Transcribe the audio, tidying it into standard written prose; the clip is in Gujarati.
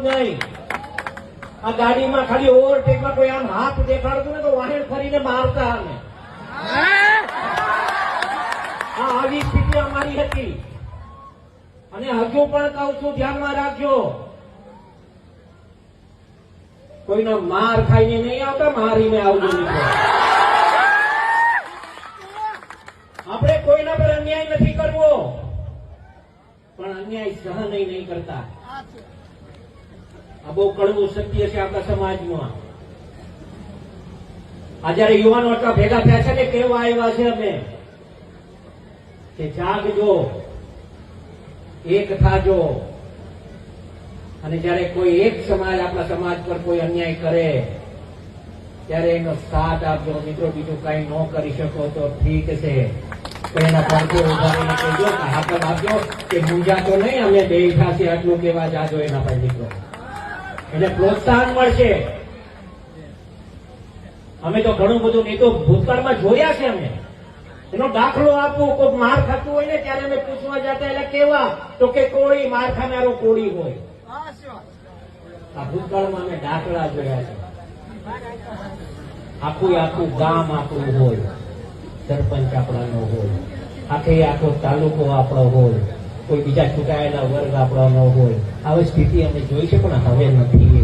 નહીં. આ ગાડીમાં ખાલી ઓવરટેકમાં કોઈ આમ હાથ દેખાડતું ને તો વાહન ફરીને મારતા અમે. આવી સ્થિતિ અમારી હતી. અને હજુ પણ કહું છું, ધ્યાનમાં રાખજો, કોઈનો માર ખાઈને નહીં આવતા, મારીને આવજો. આપણે કોઈના પર અન્યાય નથી કરવો, પણ અન્યાય સહન નહીં કરતા. આ બહુ કડવું સત્ય છે આપણા સમાજમાં. આ જયારે યુવાનો આટલા ભેગા થયા છે ને, કેવા આવ્યા છે અમે કે જાગજો, એક થાજો, અને જયારે કોઈ એક સમાજ આપણા સમાજ પર કોઈ અન્યાય કરે ત્યારે એનો સાથ આપજો. મિત્રો, બીજું કઈ ન કરી શકો તો ઠીક છે, એના પડખે ઉભા રહીને કહેજો, હાકમ આપજો કે મૂંઝાતો નહીં, અમે બેઠા છીએ, આટલું કેવા જાજો એના પર. મિત્રો, એને પ્રોત્સાહન મળશે. અમે તો ઘણું બધું નહીં તો ભૂતકાળમાં જોયા છે. અમે એનો દાખલો આપું, કોઈ માર ખાતું હોય ને ત્યારે અમે પૂછવા જતા, એટલે કેવા તો કે કોળી, માર ખાનારો કોળી હોય. આ ભૂતકાળમાં અમે દાખલા જોયા છે. આખું ગામ આપણું હોય, સરપંચ આપણાનો હોય, આખો તાલુકો આપણો હોય, કોઈ બીજા ચૂંટાયેલા વર્ગ આપણો ન હોય. આવી સ્થિતિ અમે જોઈ છે, પણ હવે નથી.